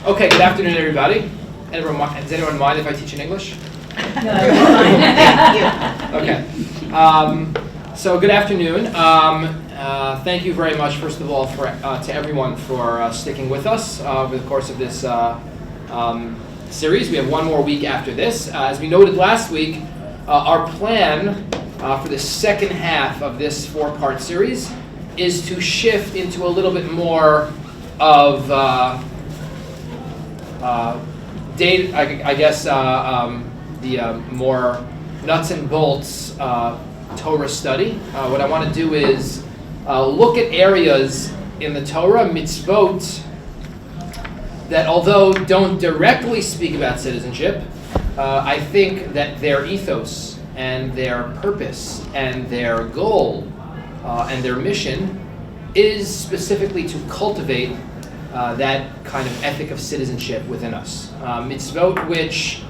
Okay, good afternoon, everybody. Does anyone mind if I teach in English? No. Okay. So good afternoon. Thank you very much, first of all, to everyone for sticking with us over the course of this series. We have one more week after this. As we noted last week, our plan for the second half of this four-part series is to shift into a little bit more of data, I guess, the more nuts and bolts Torah study. What I want to do is look at areas in the Torah, mitzvot, that although don't directly speak about citizenship, I think that their ethos and their purpose and their goal and their mission is specifically to cultivate that kind of ethic of citizenship within us. Mitzvot which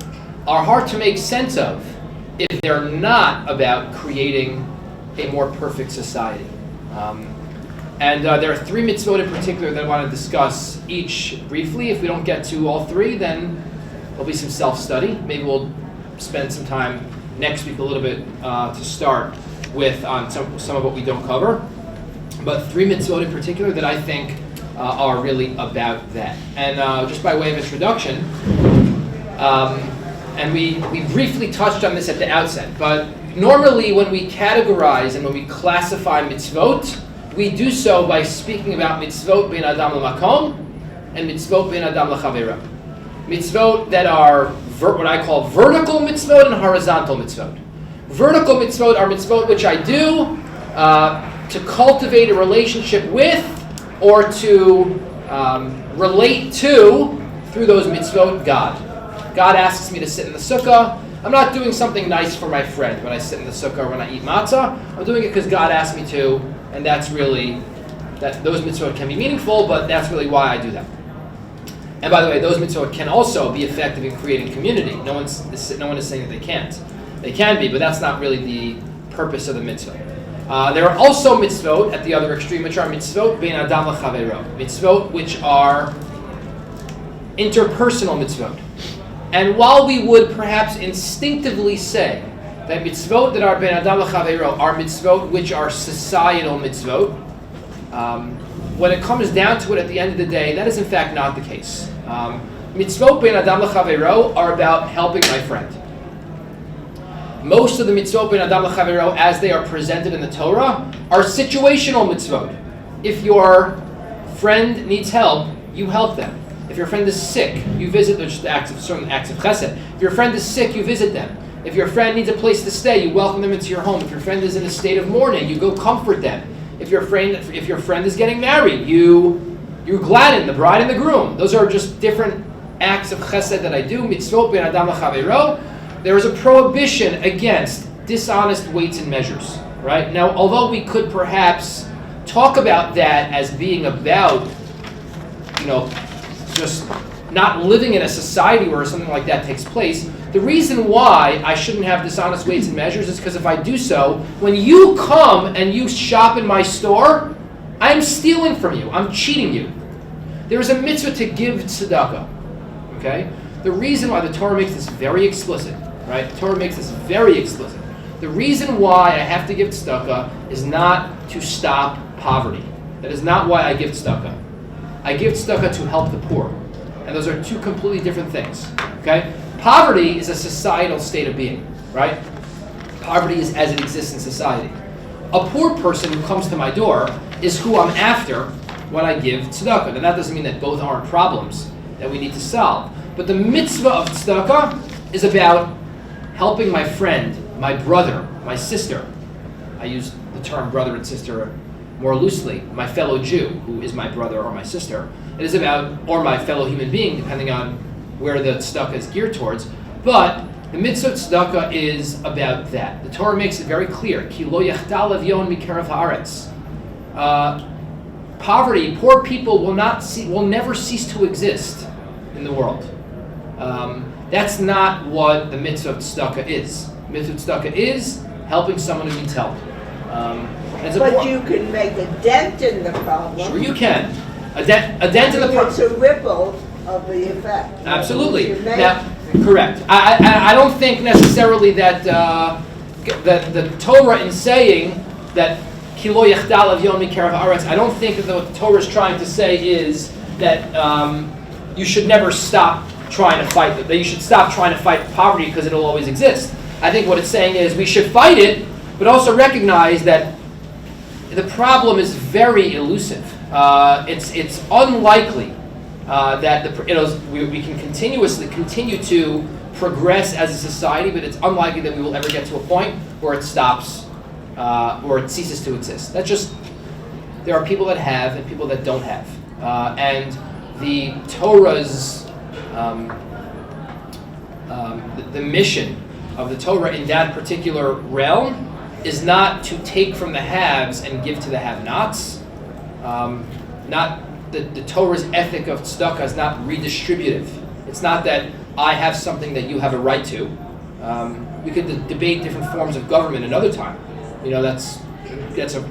are hard to make sense of if they're not about creating a more perfect society. And there are three mitzvot in particular that I want to discuss each briefly. If we don't get to all three, then there'll be some self-study. Maybe we'll spend some time next week a little bit to start with on some of what we don't cover. But three mitzvot in particular that I think are really about that. And just by way of introduction, and we briefly touched on this at the outset, but normally when we categorize and when we classify mitzvot, we do so by speaking about mitzvot ben adam l'makom and mitzvot ben adam l'chaveiro. Mitzvot that are what I call vertical mitzvot and horizontal mitzvot. Vertical mitzvot are mitzvot which I do to cultivate a relationship with or to relate to, through those mitzvot, God. God asks me to sit in the sukkah. I'm not doing something nice for my friend when I sit in the sukkah or when I eat matzah. I'm doing it because God asked me to, and that's really, those mitzvot can be meaningful, but that's really why I do them. And by the way, those mitzvot can also be effective in creating community. No one is saying that they can't. They can be, but that's not really the purpose of the mitzvah. There are also mitzvot at the other extreme, which are mitzvot ben adam l'chaveiro, mitzvot which are interpersonal mitzvot. And while we would perhaps instinctively say that mitzvot that are ben adam l'chaveiro are mitzvot which are societal mitzvot, when it comes down to it at the end of the day, that is in fact not the case. Mitzvot ben adam l'chaveiro are about helping my friend. Most of the mitzvot ben adam l'chaveiro, as they are presented in the Torah, are situational mitzvot. If your friend needs help, you help them. If your friend is sick, you visit them, just certain acts of chesed. If your friend is sick, you visit them. If your friend needs a place to stay, you welcome them into your home. If your friend is in a state of mourning, you go comfort them. If your friend is getting married, you gladden the bride and the groom. Those are just different acts of chesed that I do. Mitzvot ben adam l'chaveiro. There is a prohibition against dishonest weights and measures. Right now, although we could perhaps talk about that as being about, just not living in a society where something like that takes place, the reason why I shouldn't have dishonest weights and measures is because if I do so, when you come and you shop in my store, I'm stealing from you. I'm cheating you. There is a mitzvah to give tzedakah. Okay? The reason why the Torah makes this very explicit, right? The Torah makes this very explicit. The reason why I have to give tzedakah is not to stop poverty. That is not why I give tzedakah. I give tzedakah to help the poor. And those are two completely different things. Okay? Poverty is a societal state of being, right? Poverty is as it exists in society. A poor person who comes to my door is who I'm after when I give tzedakah. Now that doesn't mean that both aren't problems that we need to solve. But the mitzvah of tzedakah is about helping my friend, my brother, my sister. I use the term brother and sister more loosely, my fellow Jew, who is my brother or my sister. It is about, or my fellow human being, depending on where the tzedakah is geared towards. But the mitzvah tzedakah is about that. The Torah makes it very clear. Ki lo yachtal avyon mikerav haaretz. Poverty, poor people will never cease to exist in the world. That's not what the mitzvah of tzedakah is. Mitzvah tzedakah is helping someone who needs help. But you can make a dent in the problem. Sure you can. A dent in the problem. It's a ripple of the effect. Absolutely. Now, correct. I don't think necessarily that the Torah in saying that Kilo Yachdal of Yom Mikerav Haaretz, I don't think that what the Torah is trying to say is that you should never stop trying to fight, that you should stop trying to fight poverty because it'll always exist. I think what it's saying is we should fight it, but also recognize that the problem is very elusive. It's unlikely that we can continue to progress as a society, but it's unlikely that we will ever get to a point where it stops, or it ceases to exist. There are people that have and people that don't have. And the Torah's, the mission of the Torah in that particular realm is not to take from the haves and give to the have-nots. The Torah's ethic of tzedakah is not redistributive. It's not that I have something that you have a right to. We could debate different forms of government another time. That's a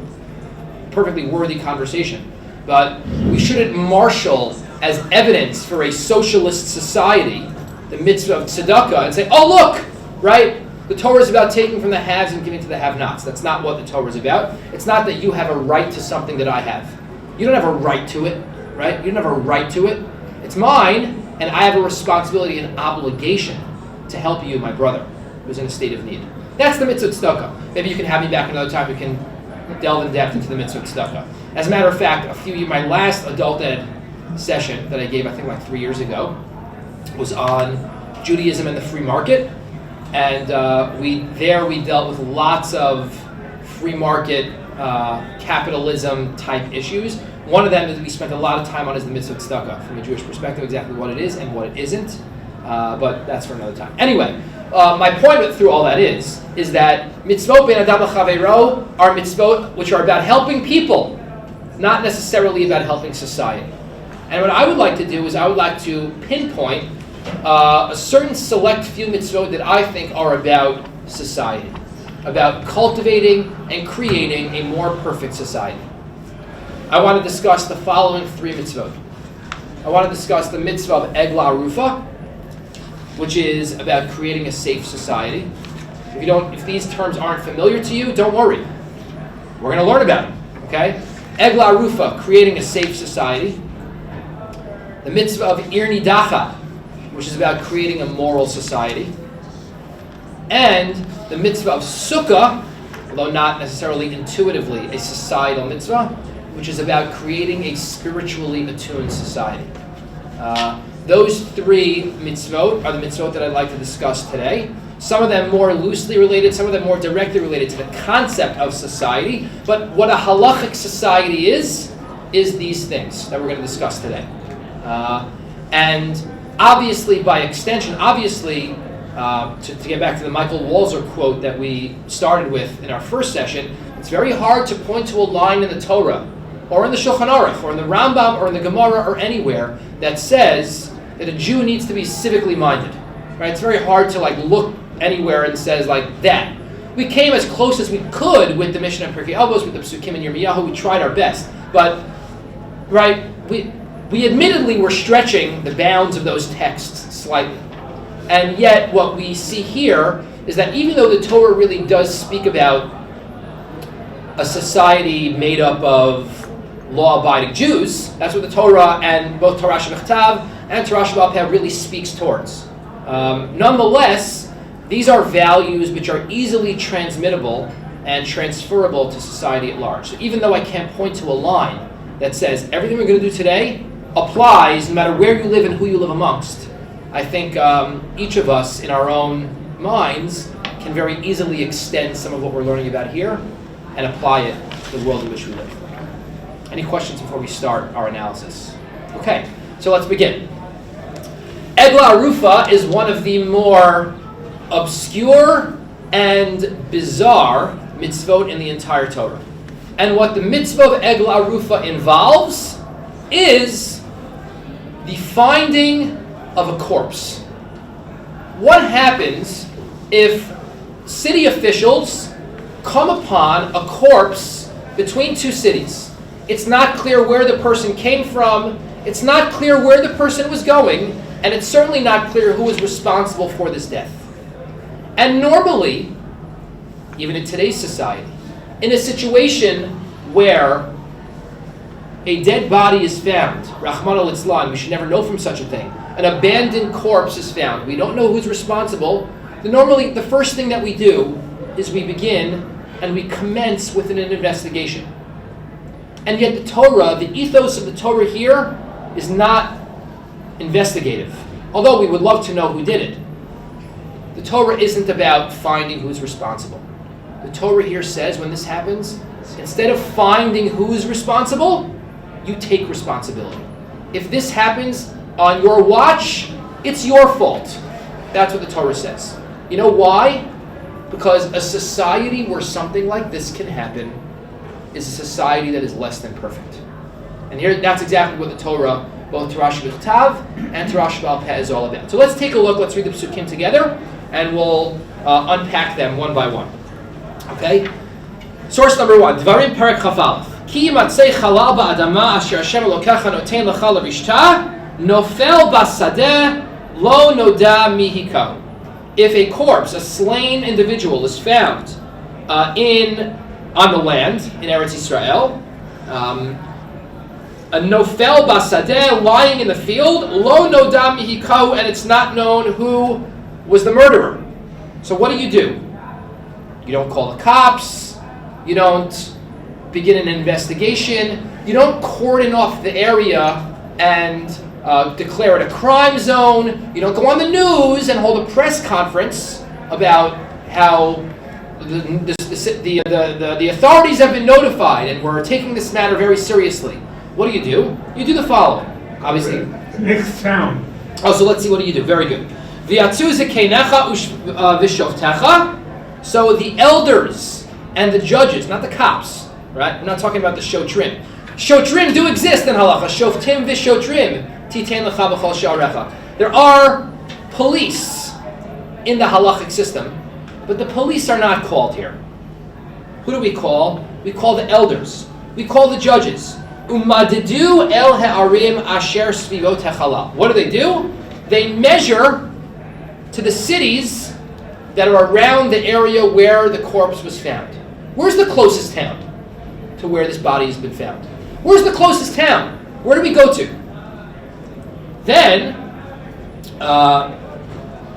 perfectly worthy conversation. But we shouldn't marshal as evidence for a socialist society the mitzvah of tzedakah and say, oh look, right? The Torah is about taking from the haves and giving to the have-nots. That's not what the Torah is about. It's not that you have a right to something that I have. You don't have a right to it, right? You don't have a right to it. It's mine, and I have a responsibility and obligation to help you, my brother, who's in a state of need. That's the mitzvah tzedakah. Maybe you can have me back another time. We can delve in depth into the mitzvah tzedakah. As a matter of fact, my last adult ed session that I gave, I think like 3 years ago, was on Judaism and the free market. And we dealt with lots of free market capitalism type issues. One of them that we spent a lot of time on is the mitzvah tzedakah, from a Jewish perspective, exactly what it is and what it isn't. But that's for another time. Anyway, my point through all that is that mitzvot ben adam l'chaveiro are mitzvot which are about helping people, not necessarily about helping society. And what I would like to do is I would like to pinpoint a certain select few mitzvot that I think are about society, about cultivating and creating a more perfect society. I want to discuss the following 3 mitzvot. I want to discuss the mitzvah of Egla Arufa, which is about creating a safe society. If these terms aren't familiar to you, don't worry. We're going to learn about them, okay? Egla Arufa, creating a safe society. The mitzvah of Ir Nidacha, which is about creating a moral society. And the mitzvah of Sukkah, although not necessarily intuitively a societal mitzvah, which is about creating a spiritually attuned society. Those 3 mitzvot are the mitzvot that I'd like to discuss today. Some of them more loosely related, some of them more directly related to the concept of society. But what a halachic society is these things that we're going to discuss today. And obviously, by extension, to get back to the Michael Walzer quote that we started with in our first session, it's very hard to point to a line in the Torah, or in the Shulchan Aruch, or in the Rambam, or in the Gemara, or anywhere that says that a Jew needs to be civically minded. Right? It's very hard to look anywhere and says like that. We came as close as we could with the Mishnah and Pirkei Avos, with the Psukim and Yirmiyahu. We tried our best, but right, we admittedly were stretching the bounds of those texts slightly. And yet what we see here is that even though the Torah really does speak about a society made up of law-abiding Jews, that's what the Torah and both Torah Shebechtav and Torah Sheba'al Peh really speaks towards. Nonetheless, these are values which are easily transmittable and transferable to society at large. So even though I can't point to a line that says everything we're going to do today applies no matter where you live and who you live amongst, I think each of us in our own minds can very easily extend some of what we're learning about here and apply it to the world in which we live. Any questions before we start our analysis? Okay, so let's begin. Egla Arufa is one of the more obscure and bizarre mitzvot in the entire Torah. And what the mitzvah of Egla Arufa involves is the finding of a corpse. What happens if city officials come upon a corpse between 2 cities? It's not clear where the person came from. It's not clear where the person was going, and it's certainly not clear who was responsible for this death. And normally, even in today's society, in a situation where a dead body is found, Rahman al-Islam, we should never know from such a thing, an abandoned corpse is found, we don't know who's responsible, then normally the first thing that we do is we begin and we commence with an investigation. And yet the Torah, the ethos of the Torah here is not investigative, although we would love to know who did it. The Torah isn't about finding who's responsible. The Torah here says when this happens, instead of finding who's responsible, you take responsibility. If this happens on your watch, it's your fault. That's what the Torah says. You know why? Because a society where something like this can happen is a society that is less than perfect. And here, that's exactly what the Torah, both Tarash B'Chtav and Tarash B'Al Peh, is all about. So let's take a look, let's read the Psukim together, and we'll unpack them one by one. Okay? Source number 1, Dvarim Perek Chaf Aleph. Ki yimatzei chalal ba'adama asher Hashem Elokecha noten lecha l'rishta, nofel basadeh lo noda mihikahu. If a corpse, a slain individual, is found on the land in Eretz Yisrael, a nofel basadeh, lying in the field, lo noda mihikahu, and it's not known who was the murderer. So what do? You don't call the cops. You don't begin an investigation. You don't cordon off the area and declare it a crime zone. You don't go on the news and hold a press conference about how the authorities have been notified and we're taking this matter very seriously. What do? You do the following. Obviously. Next town. Oh, so let's see. What do you do? Very good. So the elders and the judges, not the cops, right? We're not talking about the shotrim. Shotrim do exist in halacha. Shoftim v'shotrim titein lecha b'chol sha'arecha. There are police in the halachic system, but the police are not called here. Who do we call? We call the elders. We call the judges. Umadidu el ha'arim asher svivot hachalal. What do? They measure to the cities that are around the area where the corpse was found. Where's the closest town to where this body has been found? Where's the closest town? Where do we go to? Then,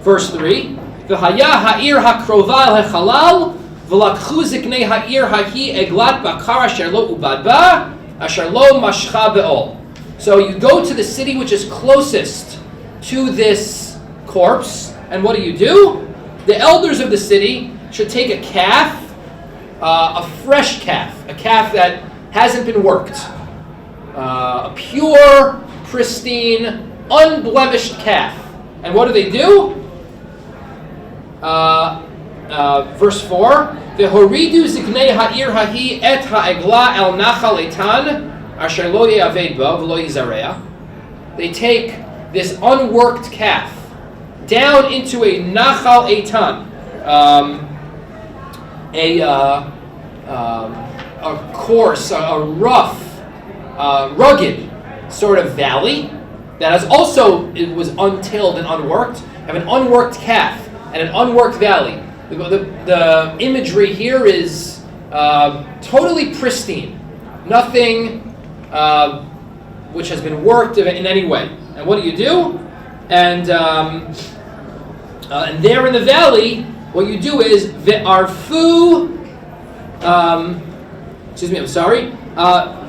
verse 3, V'haya ha'ir ha'krova el hechalal, v'lakchu ziknei ha'ir ha'i eglat bakar asher lo ubad ba, asher lo mashcha be'ol. So you go to the city which is closest to this corpse, and what do? The elders of the city should take a calf, a fresh calf, a calf that hasn't been worked, a pure, pristine, unblemished calf. And what do? Verse 4, V'horidu ziknei ha'ir hahi et ha'egla el nachal eitan asher lo ye'aved bo v'lo yizareah. They take this unworked calf down into a nachal eitan, a coarse, a rough, rugged sort of valley that has also, it was untilled and unworked. Have an unworked calf and an unworked valley. The imagery here is totally pristine, nothing which has been worked in any way. And what do? And there in the valley, what you do is ve'arfu.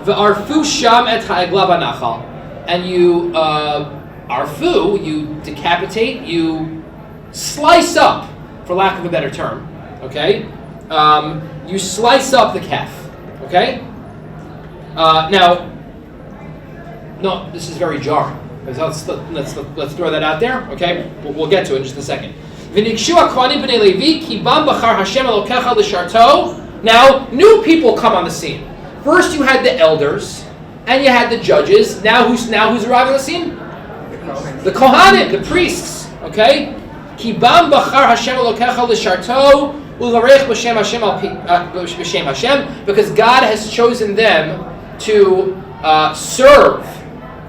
Ve'arfu sham et ha'egla b'nachal, and you arfu, you decapitate, you slice up, for lack of a better term. Okay, you slice up the calf. Okay. Now, no, this is very jarring. Let's throw that out there, okay? We'll get to it in just a second. Now, new people come on the scene. First, you had the elders, and you had the judges. Now, who's arriving on the scene? The Kohanim, the priests, okay? Because God has chosen them to serve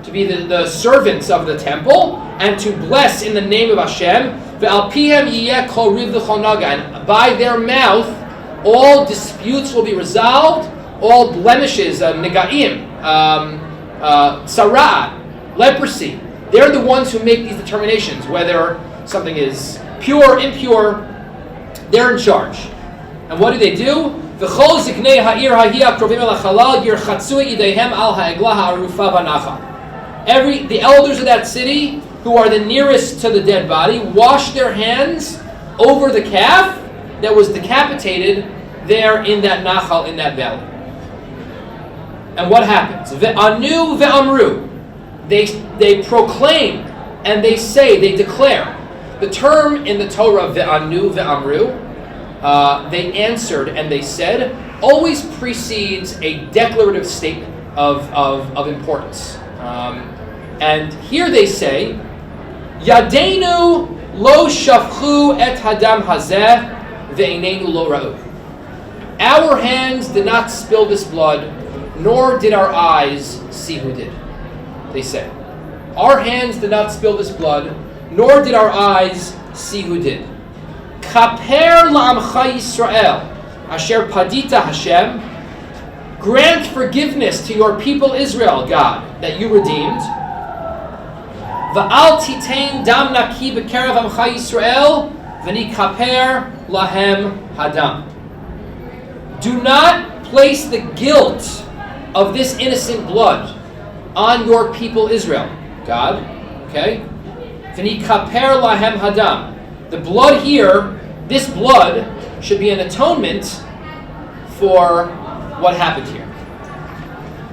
to be the servants of the temple, and to bless in the name of Hashem. Ve'al pihem yiyeh kol riv v'chol naga. And by their mouth, all disputes will be resolved, all blemishes, negaim, sara'at, leprosy. They're the ones who make these determinations, whether something is pure, impure. They're in charge. And what do? V'chol ziknei ha'ir ha'hi akrovim el hachalal yirchatzu ideihem al ha'eglah ha'arufa v'nacha. The elders of that city, who are the nearest to the dead body, wash their hands over the calf that was decapitated there in that nachal, in that valley. And what happens? Ve'anu ve'amru. They proclaim and they say, they declare. The term in the Torah, ve'anu ve'amru, they answered and they said, always precedes a declarative statement of importance. And here they say, Yadeinu lo shafchu et hadam hazeh ve'inenu lo ra'u. Our hands did not spill this blood, nor did our eyes see who did. They say, our hands did not spill this blood, nor did our eyes see who did. Kaper la'amcha Yisrael, asher padita Hashem. Grant forgiveness to your people Israel, God, that you redeemed. Va'al titein dam naki b'kerev amcha Yisrael, v'ni kaper lahem hadam. Do not place the guilt of this innocent blood on your people Israel, God. Okay? V'ni kaper lahem hadam. The blood here, this blood, should be an atonement for what happened here.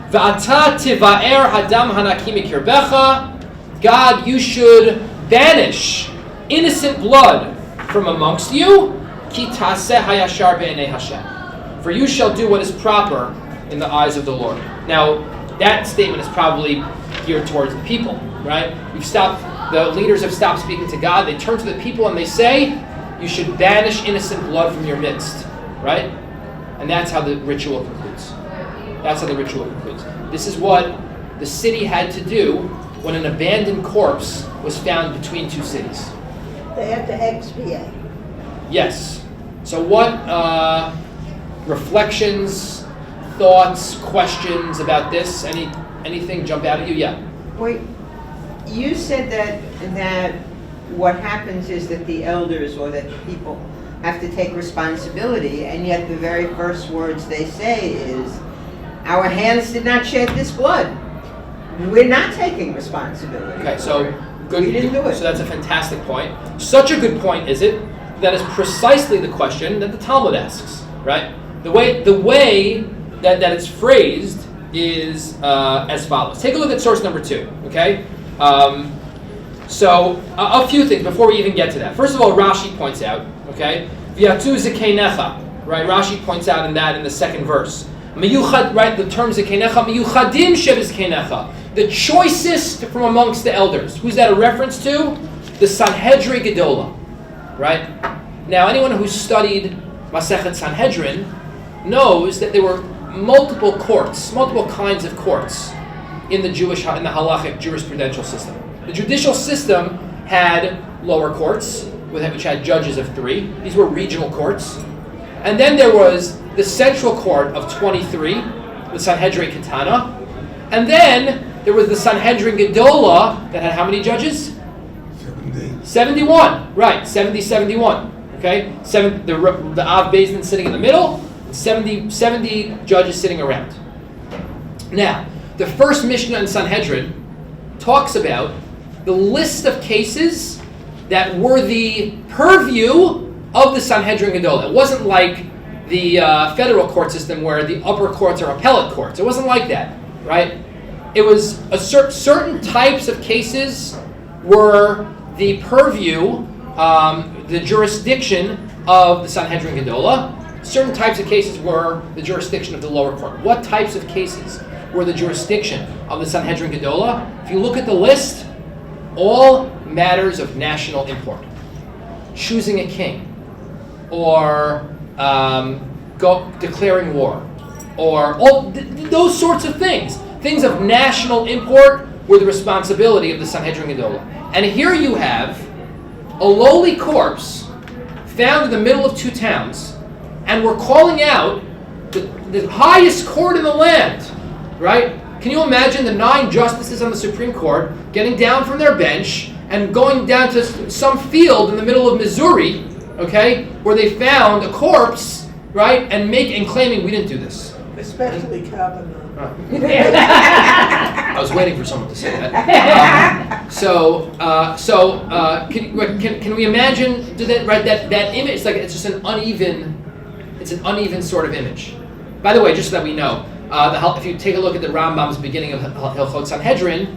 V'ata tiva'er hadam hanaki mikirbecha. God, you should banish innocent blood from amongst you. Ki taseh hayashar be'enei Hashem. For you shall do what is proper in the eyes of the Lord. Now, that statement is probably geared towards the people, right? The leaders have stopped speaking to God. They turn to the people and they say, you should banish innocent blood from your midst, right? And that's how the ritual concludes. This is what the city had to do when an abandoned corpse was found between two cities. They had to expiate. Yes. So what reflections, thoughts, questions about this? Anything jump out at you? Yeah. Wait, you said that what happens is that the elders or that people have to take responsibility, and yet the very first words they say is, our hands did not shed this blood. We're not taking responsibility. Okay, so good. We didn't do it. So that's a fantastic point. Such a good point is it that is precisely the question that the Talmud asks, right? The way that it's phrased is as follows. Take a look at source number 2, okay? So a few things before we even get to that. First of all, Rashi points out, okay? V'yatu zekeinecha, right? Rashi points out in the second verse. Miyuchad, right? The term zekeinecha, miyuchadim shebizkeinecha. The choicest from amongst the elders. Who's that a reference to? The Sanhedrin Gedola, right? Now, anyone who studied Masechet Sanhedrin knows that there were multiple kinds of courts in the halachic jurisprudential system. The judicial system had lower courts, which had judges of 3. These were regional courts. And then there was the central court of 23, the Sanhedrin Ketana. And then there was the Sanhedrin Gedola that had how many judges? 71. Right, 71. Okay? The Av Beis Din sitting in the middle, 70 judges sitting around. Now, the first Mishnah in Sanhedrin talks about the list of cases that were the purview of the Sanhedrin Gedola. It wasn't like the federal court system where the upper courts are appellate courts. It wasn't like that, right? It was certain types of cases were the purview, the jurisdiction of the Sanhedrin Gedola. Certain types of cases were the jurisdiction of the lower court. What types of cases were the jurisdiction of the Sanhedrin Gedola? If you look at the list, all matters of national import. Choosing a king, or declaring war, or all those sorts of things. Things of national import were the responsibility of the Sanhedrin Gedolah. And here you have a lowly corpse found in the middle of two towns, and we're calling out the highest court in the land, right? Can you imagine the 9 justices on the Supreme Court getting down from their bench and going down to some field in the middle of Missouri, okay, where they found a corpse, right, and claiming we didn't do this. Especially Kavanaugh. I was waiting for someone to say that. Can we imagine that image? It's just an uneven sort of image. By the way, just so that we know, if you take a look at the Rambam's beginning of Hilchot Sanhedrin,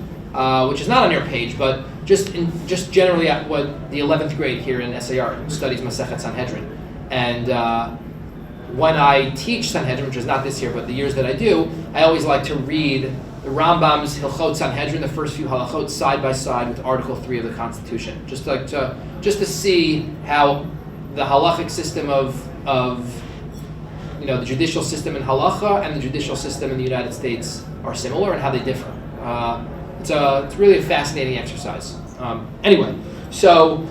which is not on your page, but just generally at what the 11th grade here in SAR studies Masechet Sanhedrin, and when I teach Sanhedrin, which is not this year, but the years that I do, I always like to read the Rambam's Hilchot Sanhedrin, the first few halachot, side by side with Article 3 of the Constitution, just to see how the halachic system of the judicial system in halacha and the judicial system in the United States are similar and how they differ. It's really a fascinating exercise. So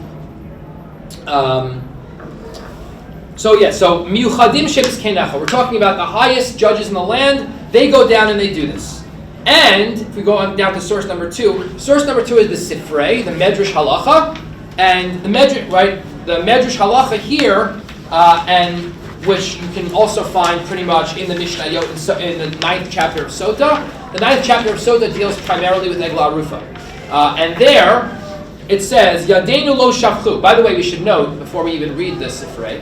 miyuchadim shebiskei necha. We're talking about the highest judges in the land. They go down and they do this. And if we go on down to source number 2, source number 2 is the Sifrei, the Medrash Halacha, and the Medrash Halacha here, and which you can also find pretty much in the Mishnayot in the 9th chapter of Sota. The 9th chapter of Sota deals primarily with Eglah Arufa, and there it says Yadeinu lo shafchu. By the way, we should note before we even read this Sifrei.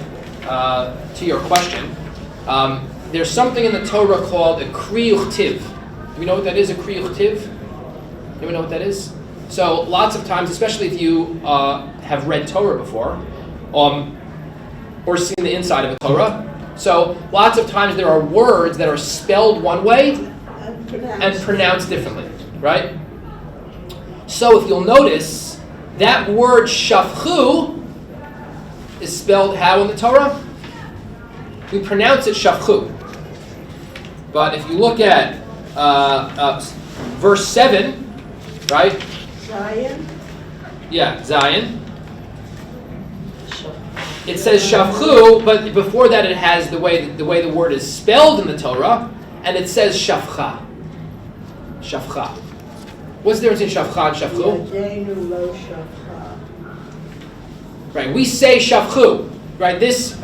To your question, there's something in the Torah called a Kri Uchtiv. Do we know what that is, a Kri Uchtiv? Do we know what that is? So lots of times, especially if you have read Torah before, or seen the inside of a Torah, so lots of times there are words that are spelled one way and pronounced differently, right? So if you'll notice, that word shafchu is spelled how in the Torah? We pronounce it shafchu. But if you look at verse 7, right? Zion? Yeah, Zion. It says shafchu, but before that it has the way the word is spelled in the Torah, and it says shafcha. Shafcha. What's the difference between shafcha and shafchu? Yadeinu lo shafcha. Right, we say shafchu. Right, this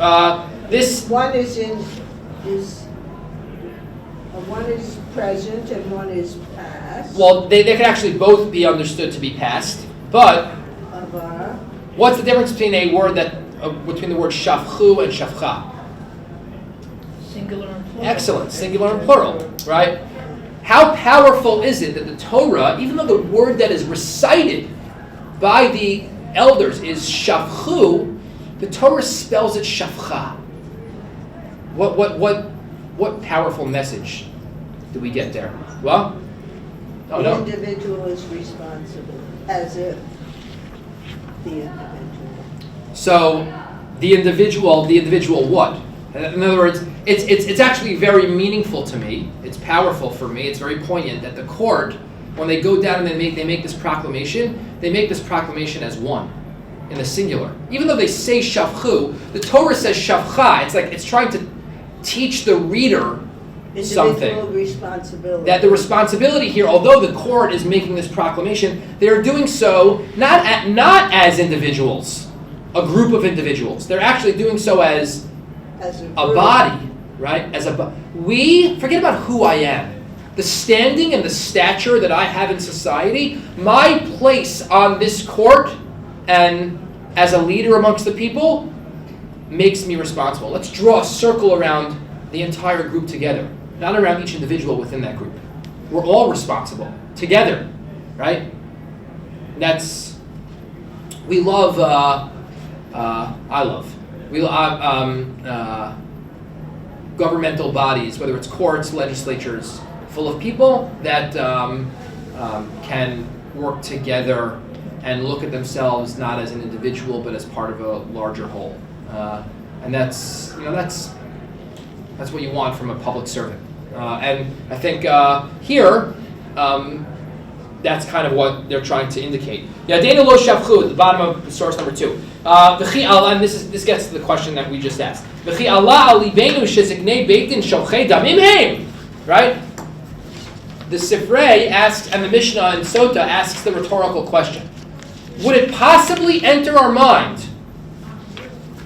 One is present and one is past. Well, they can actually both be understood to be past, but what's the difference between a word between the word shafchu and shafcha? Singular and plural. Excellent, singular and plural, right? How powerful is it that the Torah, even though the word that is recited by the elders is shafchu, the Torah spells it shafcha. What powerful message do we get there? Well, the individual is responsible, as if the individual. So the individual what? In other words, it's actually very meaningful to me. It's powerful for me. It's very poignant that the court, when they go down and they make this proclamation, they make this proclamation as one, in the singular. Even though they say shafchu, the Torah says shafcha. It's like it's trying to teach the reader something. Individual responsibility. That the responsibility here, although the court is making this proclamation, they are doing so not as individuals, a group of individuals. They're actually doing so as a body, right? We forget about who I am. The standing and the stature that I have in society, my place on this court and as a leader amongst the people makes me responsible. Let's draw a circle around the entire group together, not around each individual within that group. We're all responsible together, right? Governmental bodies, whether it's courts, legislatures, full of people that can work together and look at themselves not as an individual but as part of a larger whole, and that's what you want from a public servant. And I think here that's kind of what they're trying to indicate. Yadeinu lo shafchu, at the bottom of source number 2. V'chi Allah, and this gets to the question that we just asked. V'chi Allah al libeinu sheziknei beitin sholchei damim heim. Right? The Sifrei asks, and the Mishnah in Sota asks the rhetorical question. Would it possibly enter our mind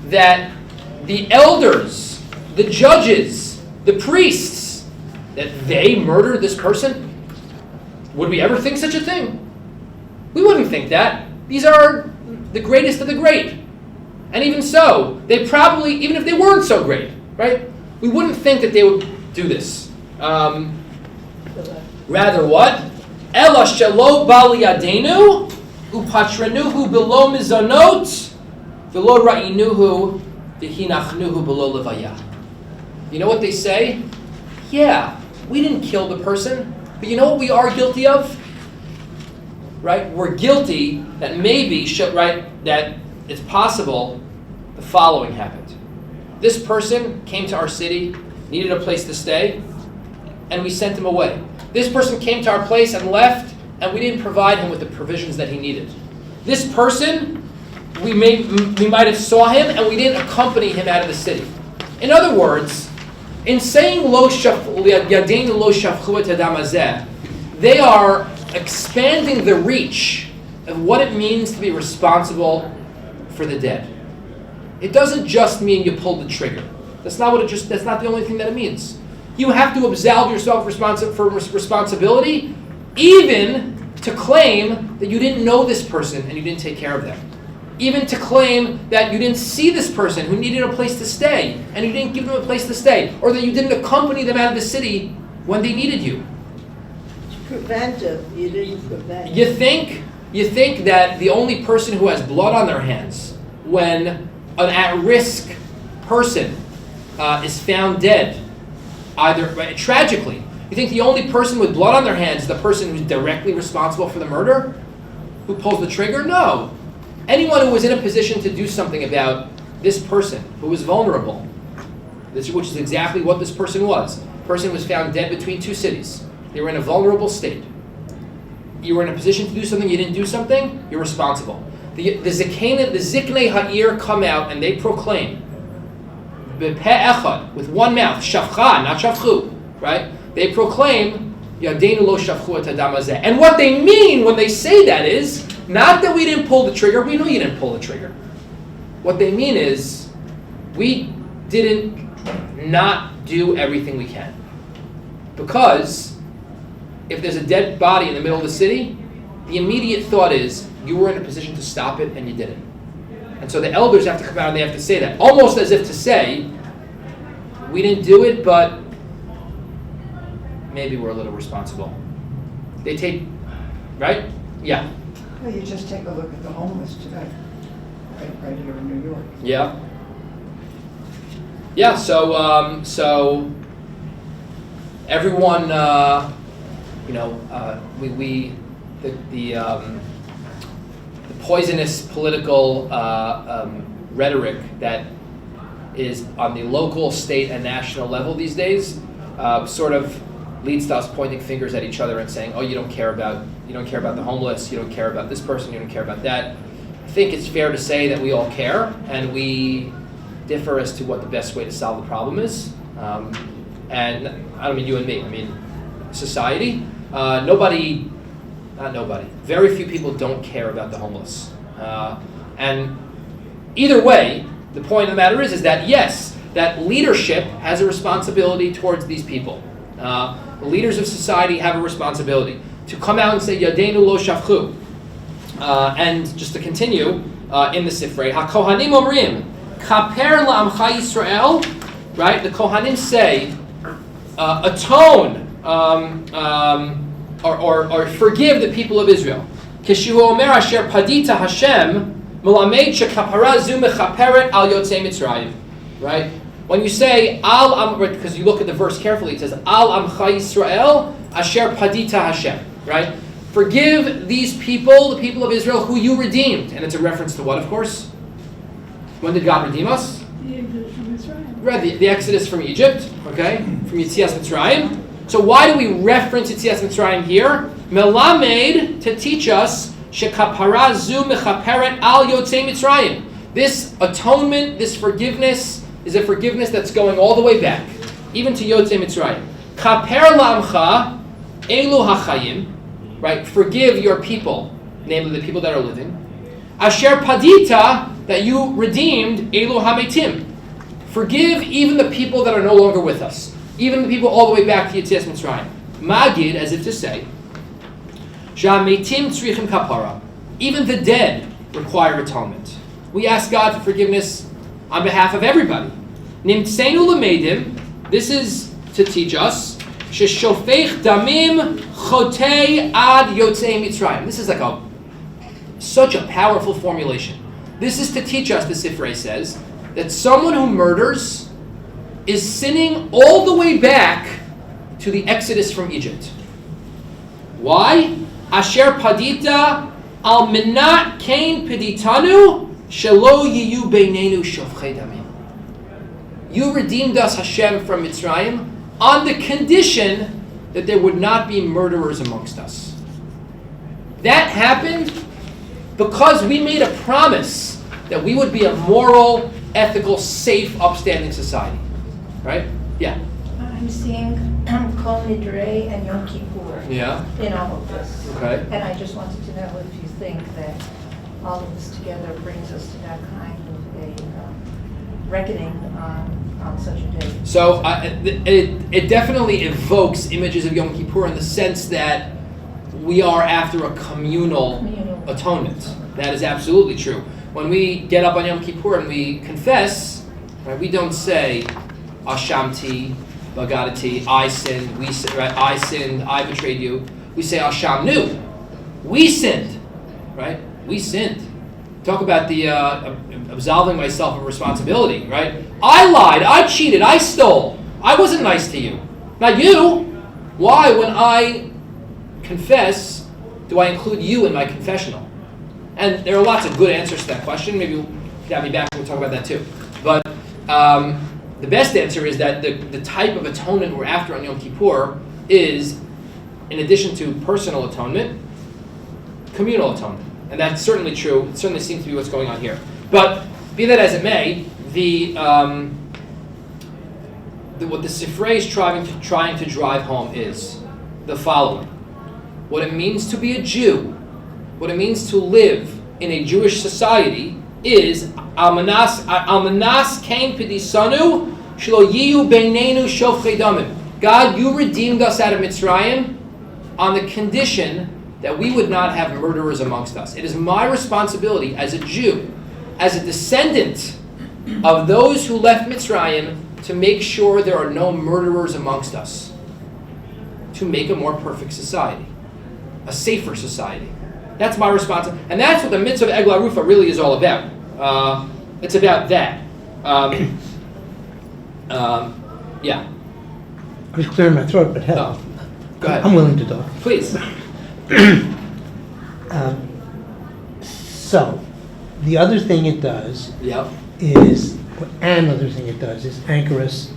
that the elders, the judges, the priests, that they murdered this person? Would we ever think such a thing? We wouldn't think that. These are the greatest of the great. And even so, they probably, even if they weren't so great, right? We wouldn't think that they would do this. Rather what? Ela shelo bali yadenu upatranuhu below mizanot velo ra'inuhu v'hinachnuhu below levaya. You know what they say? Yeah, we didn't kill the person, but you know what we are guilty of? Right? We're guilty that maybe, that it's possible the following happened. This person came to our city, needed a place to stay, and we sent him away. This person came to our place and left, and we didn't provide him with the provisions that he needed. This person, we might have saw him, and we didn't accompany him out of the city. In other words, in saying yadeinu lo shafchu et hadam hazeh, they are expanding the reach of what it means to be responsible for the dead. It doesn't just mean you pulled the trigger. That's not the only thing that it means. You have to absolve yourself for responsibility, even to claim that you didn't know this person and you didn't take care of them. Even to claim that you didn't see this person who needed a place to stay and you didn't give them a place to stay, or that you didn't accompany them out of the city when they needed you. Preventive, you didn't prevent. You think that the only person who has blood on their hands when an at-risk person is found dead, either tragically, you think the only person with blood on their hands is the person who's directly responsible for the murder? Who pulls the trigger? No. Anyone who was in a position to do something about this person who was vulnerable, which is exactly what this person was. The person was found dead between two cities. They were in a vulnerable state. You were in a position to do something, you didn't do something, you're responsible. The Ziknei Ha'ir come out and they proclaim, B'peh echad, with one mouth, Shafcha, not Shafchu, right? They proclaim, Yadeinu lo shafchu et hadam hazeh. And what they mean when they say that is, not that we didn't pull the trigger, we know you didn't pull the trigger. What they mean is, we didn't not do everything we can. Because if there's a dead body in the middle of the city, the immediate thought is, you were in a position to stop it and you didn't. And so the elders have to come out and they have to say that, almost as if to say, we didn't do it, but maybe we're a little responsible. They take, right? Yeah. Well, you just take a look at the homeless today, right here in New York. Yeah. Yeah. So everyone, the poisonous political rhetoric that is on the local, state, and national level these days sort of leads to us pointing fingers at each other and saying, "Oh, you don't care about the homeless. You don't care about this person. You don't care about that." I think it's fair to say that we all care, and we differ as to what the best way to solve the problem is. And I don't mean you and me. I mean society. Very few people don't care about the homeless. And either way, the point of the matter is that yes, that leadership has a responsibility towards these people. The leaders of society have a responsibility to come out and say, Yadeinu lo shafchu. And just to continue, in the Sifrei, HaKohanim omrim, Kaper la'amcha Yisrael, right? The Kohanim say, atone, or forgive the people of Israel. Kishu omer asher padita Hashem, melamed shekapara zu mechaperet al yotzei Mitzrayim. Right? When you say al because you look at the verse carefully, it says al amcha Yisrael asher padita Hashem. Right? Forgive these people, the people of Israel, who you redeemed, and it's a reference to what, of course? When did God redeem us? The Exodus from Israel. Right, the Exodus from Egypt. Okay, from Yetzias Mitzrayim. So why do we reference Yetzias Mitzrayim here? Melamed, to teach us, shekapara zu mechaperet al yotzei Mitzrayim. This atonement, this forgiveness, is a forgiveness that's going all the way back, even to yotzei Mitzrayim. Kaper lamcha elu hachayim, right? Forgive your people, namely the people that are living. Asher padita, that you redeemed, elu hametim. Forgive even the people that are no longer with us. Even the people all the way back to Yetzias Mitzrayim. Magid, as if to say, Sha'metim tzrichim kapara. Even the dead require atonement. We ask God for forgiveness on behalf of everybody. Nimtseinu lemedim, this is to teach us, sheshofech damim chotei ad yotzei Mitzrayim. This is like such a powerful formulation. This is to teach us, the Sifrei says, that someone who murders is sinning all the way back to the Exodus from Egypt. Why? Asher padita al minat kain peditanu shelo yiyu beinenu shofchei damim. You redeemed us, Hashem, from Mitzrayim on the condition that there would not be murderers amongst us. That happened because we made a promise that we would be a moral, ethical, safe, upstanding society. Right? Yeah. I'm seeing Kol Nidrei and Yom Kippur in all of this. Okay. And I just wanted to know if you think that all of this together brings us to that kind of a reckoning on such a day. So it definitely evokes images of Yom Kippur in the sense that we are after a communal atonement. That is absolutely true. When we get up on Yom Kippur and we confess, right, we don't say, Ashamti, Bagadati, I sinned, we sinned, right? I sinned, I betrayed you. We say Ashamnu, we sinned, right? We sinned. Talk about the absolving myself of responsibility, right? I lied, I cheated, I stole. I wasn't nice to you. Not you. Why, when I confess, do I include you in my confessional? And there are lots of good answers to that question. Maybe you'll have me back and we'll talk about that too. But the best answer is that the type of atonement we're after on Yom Kippur is, in addition to personal atonement, communal atonement. And that's certainly true. It certainly seems to be what's going on here. But be that as it may, what the Sifrei is trying to drive home is the following. What it means to be a Jew, what it means to live in a Jewish society is Almanas kain pedisanu shelo yiyu beinenu shofchei damim. God, you redeemed us out of Mitzrayim on the condition that we would not have murderers amongst us. It is my responsibility as a Jew, as a descendant of those who left Mitzrayim, to make sure there are no murderers amongst us, to make a more perfect society, a safer society. That's my responsibility. And that's what the mitzvah of Eglah Rufa really is all about. It's about that. Yeah. I was clearing my throat, but hell, Go ahead. I'm willing to talk. Please. So, the other thing it does Yep. is, another thing it does is anchor us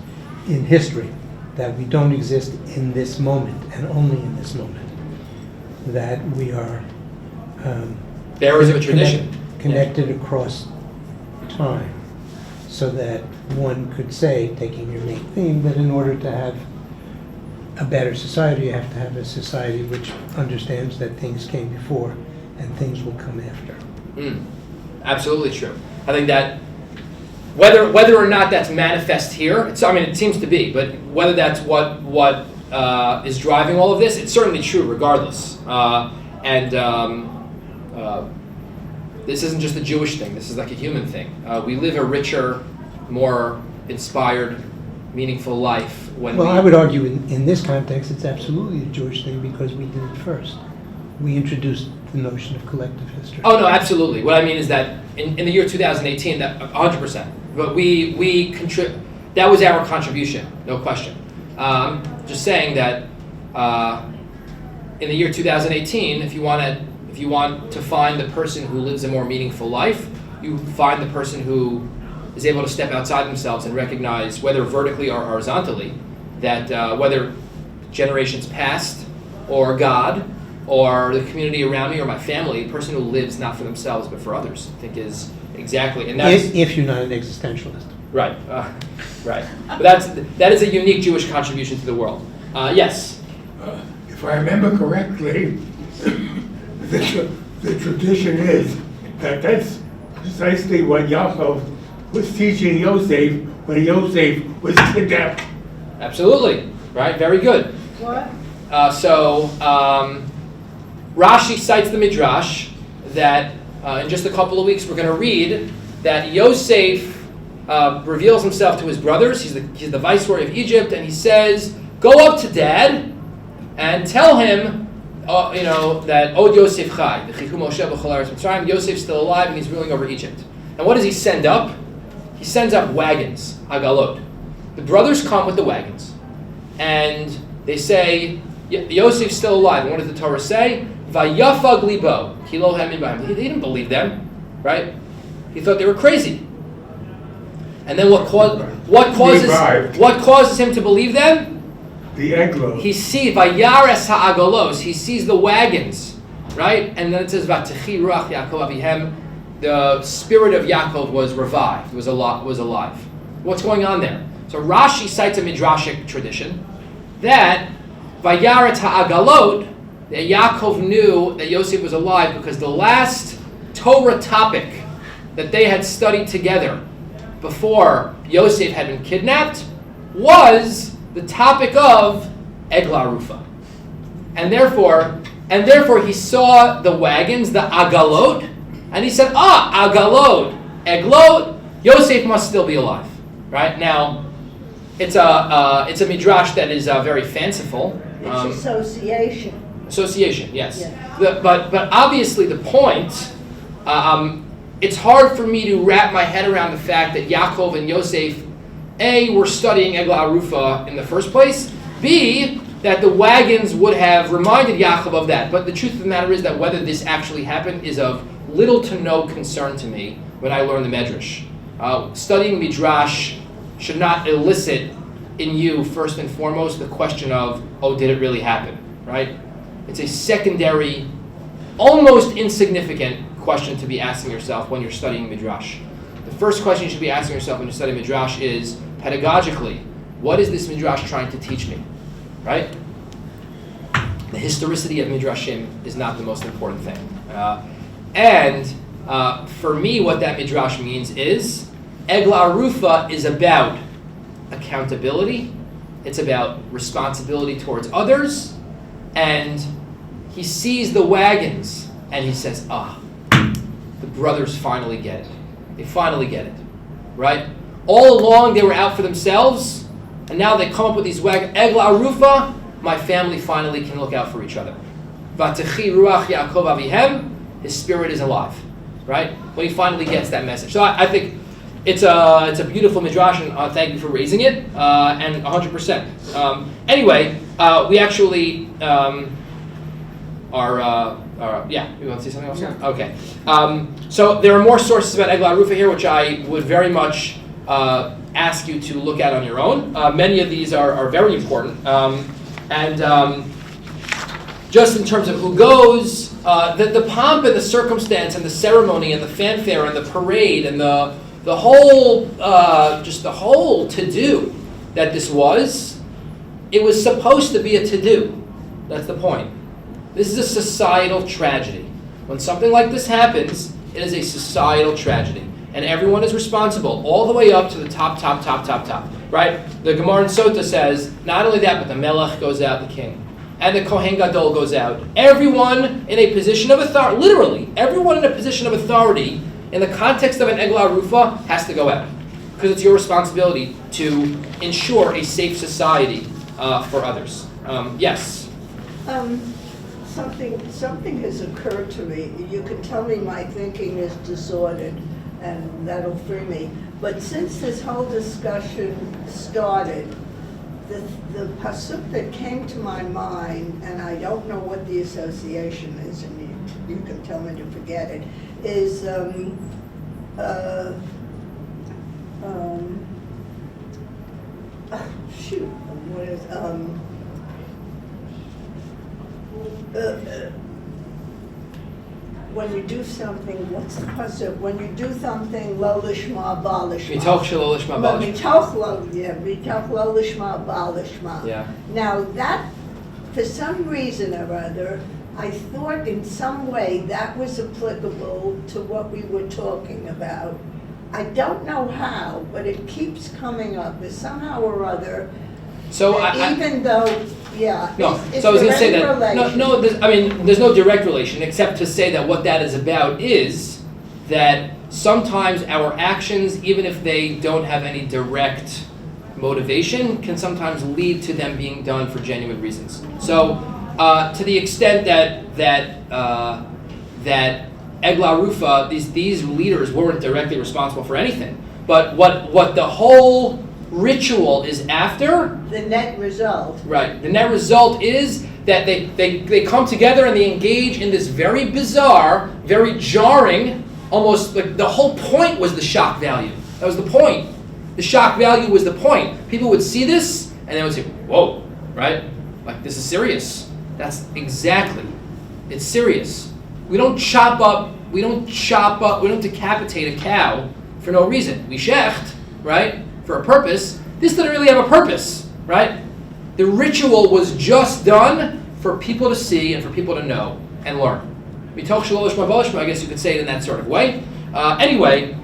in history, that we don't exist in this moment and only in this moment, that we are Bearers of a tradition. connected across time, so that one could say, taking your main theme, that in order to have a better society, you have to have a society which understands that things came before and things will come after. Absolutely true. I think that whether or not that's manifest here, it seems to be, but whether that's what is driving all of this, it's certainly true regardless. This isn't just a Jewish thing. This is like a human thing. We live a richer, more inspired, meaningful life when I would argue in this context it's absolutely a Jewish thing because we did it first. We introduced the notion of collective history. Oh no, absolutely. What I mean is that in the year 2018, that 100%. But that was our contribution, no question. Just saying that in the year 2018, if you want to find the person who lives a more meaningful life, you find the person who is able to step outside themselves and recognize, whether vertically or horizontally, that whether generations past, or God, or the community around me, or my family, a person who lives not for themselves but for others, I think is exactly, and that's If you're not an existentialist. right, right. But that is a unique Jewish contribution to the world. Yes. If I remember correctly, the tradition is that that's precisely what Yaakov was teaching Yosef when Yosef was kidnapped. Absolutely. Right. Very good. What? Rashi cites the Midrash that in just a couple of weeks we're going to read that Yosef reveals himself to his brothers. He's the viceroy of Egypt, and he says, "Go up to Dad and tell him, that Od Yosef Chai, the Chichu Moshe b'chol Eretz Mitzrayim, Yosef's still alive and he's ruling over Egypt." And what does he send up? He sends up wagons, agalot. The brothers come with the wagons, and they say, Yosef's still alive. And what does the Torah say? Vayafag libo, ki lo hamin b'hem. He didn't believe them, right? He thought they were crazy. And then what causes him to believe them? The eglos. He sees vayares ha'agalos. He sees the wagons, right? And then it says v'techi ruach Yaakov avihem. The spirit of Yaakov was revived. Was alive. What's going on there? So Rashi cites a midrashic tradition that vayaret ha'agalot, that Yaakov knew that Yosef was alive because the last Torah topic that they had studied together before Yosef had been kidnapped was the topic of Egla Rufa. And therefore he saw the wagons, the agalot, and he said, agalot, eglot, Yosef must still be alive. Right? Now, it's a midrash that is very fanciful. It's association. Association, yes. Yeah. But obviously the point, it's hard for me to wrap my head around the fact that Yaakov and Yosef, A, were studying Egla Arufa in the first place, B, that the wagons would have reminded Yaakov of that. But the truth of the matter is that whether this actually happened is of little to no concern to me when I learn the Medrash. Studying Midrash should not elicit in you, first and foremost, the question of, did it really happen, right? It's a secondary, almost insignificant question to be asking yourself when you're studying Midrash. The first question you should be asking yourself when you're studying Midrash is, pedagogically, what is this Midrash trying to teach me, right? The historicity of Midrashim is not the most important thing. For me, what that Midrash means is, Egla Arufa is about accountability, it's about responsibility towards others, and he sees the wagons, and he says, the brothers finally get it. They finally get it, right? All along they were out for themselves, and now they come up with these wagons. Egla Arufa, my family finally can look out for each other. Vatechi ruach Yaakov avihem, his spirit is alive, right? When he finally gets that message. So I think it's a beautiful midrash, and thank you for raising it, and 100%. Anyway, we actually you want to say something else? Yeah. Okay. So there are more sources about Egla Arufa here, which I would very much ask you to look at on your own. Many of these are very important. Just in terms of who goes, the pomp and the circumstance and the ceremony and the fanfare and the parade and the whole to-do that this was, it was supposed to be a to-do. That's the point. This is a societal tragedy. When something like this happens, it is a societal tragedy. And everyone is responsible, all the way up to the top, right? The Gemara in Sota says, not only that, but the Melech goes out, the king. And the Kohen Gadol goes out. Everyone in a position of authority, literally, everyone in a position of authority, in the context of an Egla Arufa, has to go out. Because it's your responsibility to ensure a safe society for others. Yes? Something has occurred to me. You can tell me my thinking is disordered, and that'll free me. But since this whole discussion started, the pasuk that came to my mind, and I don't know what the association is, and you can tell me to forget it, is when you do something, what's the pasuk? When you do something, lo lishma, ba lishma. Mitoch shelo lishma ba lishma. Mitoch lo lishma, ba lishma. Yeah. Now that, for some reason or other, I thought in some way that was applicable to what we were talking about. I don't know how, but it keeps coming up as somehow or other. So Even though, yeah. No, it's so I was going to say direct that, relation. no, there's no direct relation, except to say that what that is about is that sometimes our actions, even if they don't have any direct motivation, can sometimes lead to them being done for genuine reasons. So, to the extent that Egla Rufa, these leaders weren't directly responsible for anything, but what the whole ritual is after. The net result. Right. The net result is that they come together and they engage in this very bizarre, very jarring, almost like the whole point was the shock value. That was the point. The shock value was the point. People would see this and they would say, whoa, right? Like, this is serious. That's exactly. It's serious. We don't decapitate a cow for no reason. We shecht, right? For a purpose. This didn't really have a purpose, right? The ritual was just done for people to see and for people to know and learn. Mitoch shelo lishma ba lishma, I guess you could say it in that sort of way. Anyway,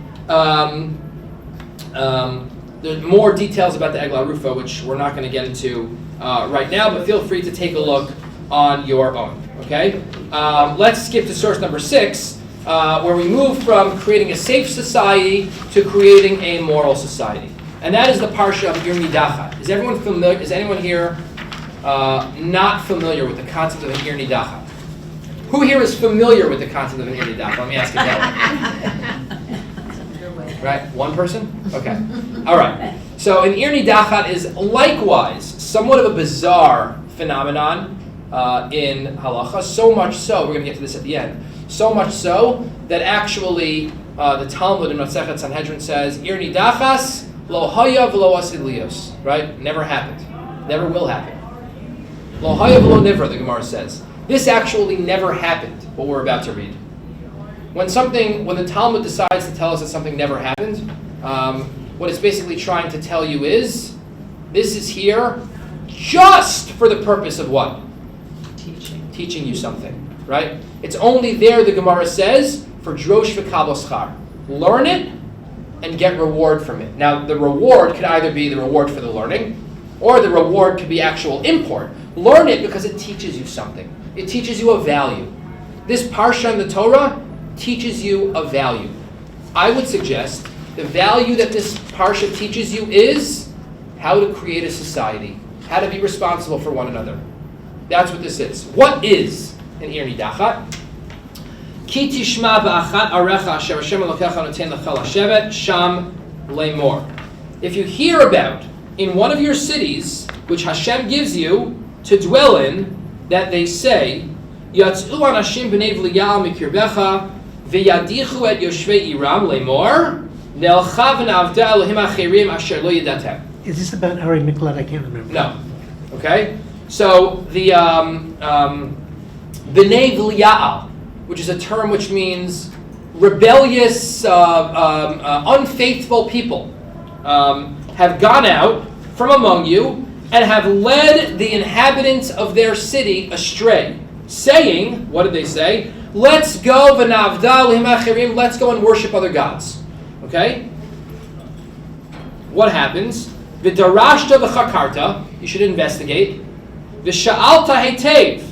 there's more details about the Egla Rufa, which we're not going to get into right now, but feel free to take a look on your own, okay? Let's skip to source number 6, where we move from creating a safe society to creating a moral society. And that is the parsha of Ir Nidachat. Is everyone familiar? Is anyone here not familiar with the concept of an Ir Nidachat? Who here is familiar with the concept of an Ir Nidachat? Let me ask you that. Right? One person? Okay. All right. So an Ir Nidachat is likewise somewhat of a bizarre phenomenon in halacha. So much so, we're going to get to this at the end. So much so that actually the Talmud in Masechet Sanhedrin says Ir Nidachas Lo haya v'lo asid lios, right? Never happened. Never will happen. Lo haya v'lo nivra, the Gemara says. This actually never happened, what we're about to read. When the Talmud decides to tell us that something never happened, what it's basically trying to tell you is, this is here just for the purpose of what? Teaching you something, right? It's only there, the Gemara says, for drosh v'kabel schar. Learn it, and get reward from it. Now, the reward could either be the reward for the learning, or the reward could be actual import. Learn it because it teaches you something. It teaches you a value. This parsha in the Torah teaches you a value. I would suggest the value that this parsha teaches you is how to create a society, how to be responsible for one another. That's what this is. What is an Ir Nidachat? Ki tishma ba'achat arecha asher Hashem Elokecha noten lecha lashevet sham le'mor. If you hear about in one of your cities, which Hashem gives you to dwell in, that they say, Yatzu anashim b'nei v'liyal mikirbecha v'yadichu et yoshvei iram le'mor ne'elcha v'navda Elohim acherim asher lo yedatem. Is this about Ari Miklat? I can't remember. No. Okay? So the b'nei v'liyal, which is a term which means rebellious, unfaithful people, have gone out from among you and have led the inhabitants of their city astray, saying, what did they say? Let's go, let's go and worship other gods. Okay? What happens? V'darashta v'chakarta, you should investigate. V'sha'alta hetev,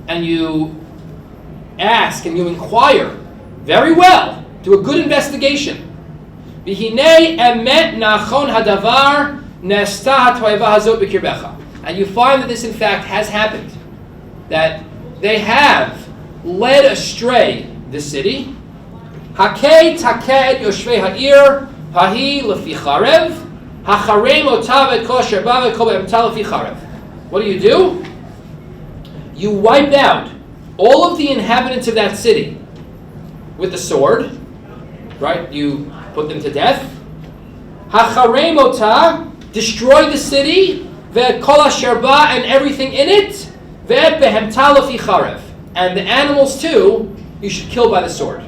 and you ask and you inquire very well, do a good investigation. V'hinei emet nachon hadavar nesta hatoeva hazot b'kirbecha, and you find that this in fact has happened, that they have led astray the city. Hakei taked yoshvei ha'ir hahi lefi charev hacharem otav et kol asher ba v'kol be'emta lefi charev. What do? You wiped out all of the inhabitants of that city with the sword, right? You put them to death. Hacharem otah, destroy the city, ve'kol asher ba, and everything in it, Ve'et behemta lefi charev. And the animals too, you should kill by the sword.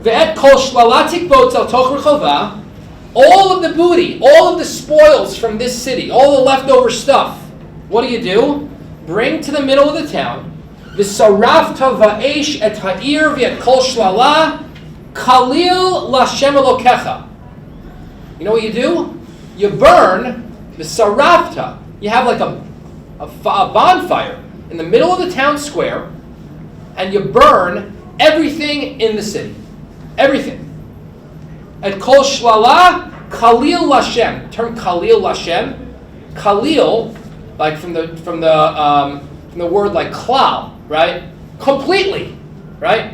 Ve'et kol shlalatik bots al toch rechova. All of the booty, all of the spoils from this city, all the leftover stuff, what do? Bring to the middle of the town. V'sarafta va'esh et ha'ir v'et kol shlala kalil l'Hashem Elokecha. You know what you do? You burn the sarafta. You have like a bonfire in the middle of the town square, and you burn everything in the city. Everything. Et kol shlala kalil l'Hashem. Term kalil l'Hashem. Kalil, like from the word like klal, right? Completely, right?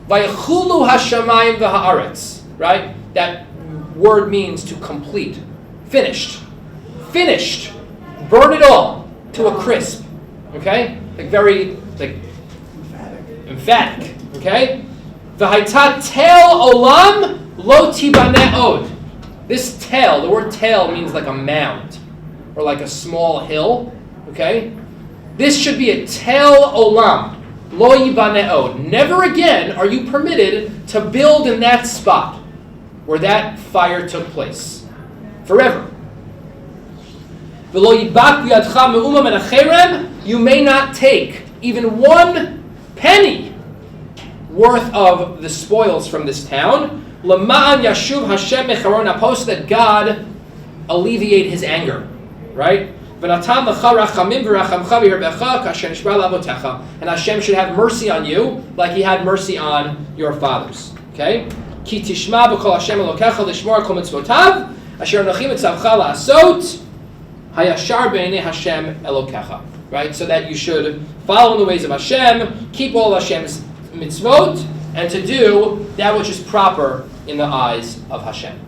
Vayechulu hashamayim v'haaretz, right? That word means to complete, finished, finished. Burn it all to a crisp, okay? Like very emphatic, okay? V'hayta tel olam lo tibaneh od. This tel, the word tel means like a mound or like a small hill, okay? This should be a tel olam. Lo yibaneh od. Never again are you permitted to build in that spot where that fire took place. Forever. V'lo yibak b'yadcha me'uma min ha'cherem. You may not take even 1 penny worth of the spoils from this town. L'ma'an yashuv Hashem mecharon ha'pos, that God alleviate His anger, right? And Hashem should have mercy on you like He had mercy on your fathers. Okay? Ki tishma b'kol Hashem Elokecha l'shmor kol mitzvotav asher anochi mitzavcha la'asot hayashar b'nei Hashem Elokecha. Right? So that you should follow in the ways of Hashem, keep all Hashem's mitzvot, and to do that which is proper in the eyes of Hashem.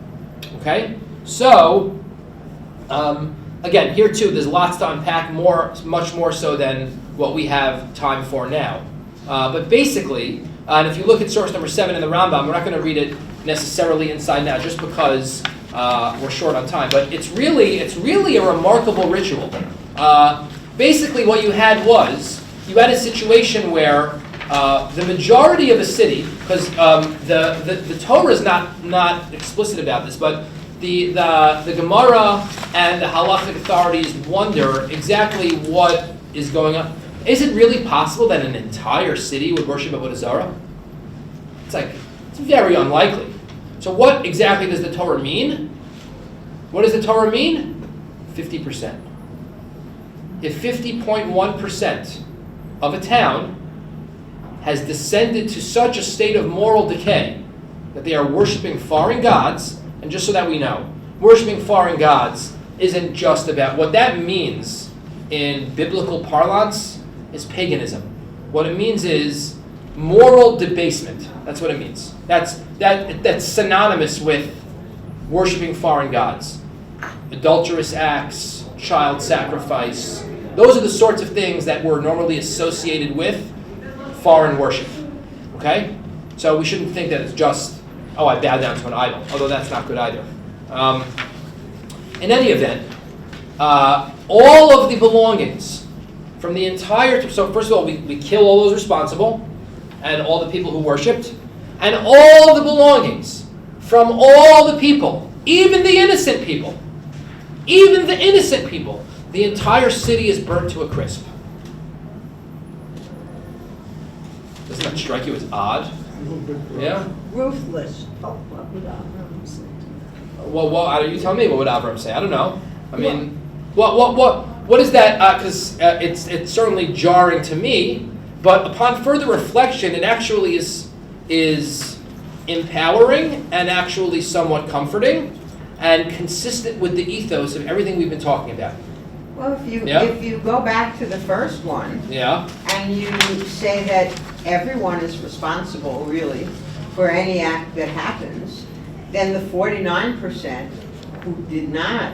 Okay? So, again, here too, there's lots to unpack, much more so than what we have time for now. But basically, and if you look at source number 7 in the Rambam, we're not going to read it necessarily inside now, just because we're short on time. But it's really a remarkable ritual. Basically, what you had a situation where the majority of the city, because the Torah is not explicit about this, but the Gemara and the halachic authorities wonder exactly what is going on. Is it really possible that an entire city would worship Avodah Zarah? It's very unlikely. So what exactly does the Torah mean? What does the Torah mean? 50%. If 50.1% of a town has descended to such a state of moral decay that they are worshiping foreign gods, and just so that we know, worshiping foreign gods isn't just about, what that means in biblical parlance is paganism. What it means is moral debasement. That's what it means. That's synonymous with worshiping foreign gods. Adulterous acts, child sacrifice. Those are the sorts of things that were normally associated with foreign worship. Okay? So we shouldn't think that it's just, I bow down to an idol, although that's not good either. In any event, all of the belongings from the entire, so first of all, we kill all those responsible and all the people who worshipped, and all the belongings from all the people, even the innocent people, the entire city is burnt to a crisp. Doesn't that strike you as odd? Yeah? Ruthless. Oh, what would Abraham say? Well, you tell me, what would Abraham say? I don't know. I mean, what is that? Because it's certainly jarring to me, but upon further reflection, it actually is empowering and actually somewhat comforting and consistent with the ethos of everything we've been talking about. Well, if you go back to the first one, and you say that everyone is responsible, really, for any act that happens, then the 49% who did not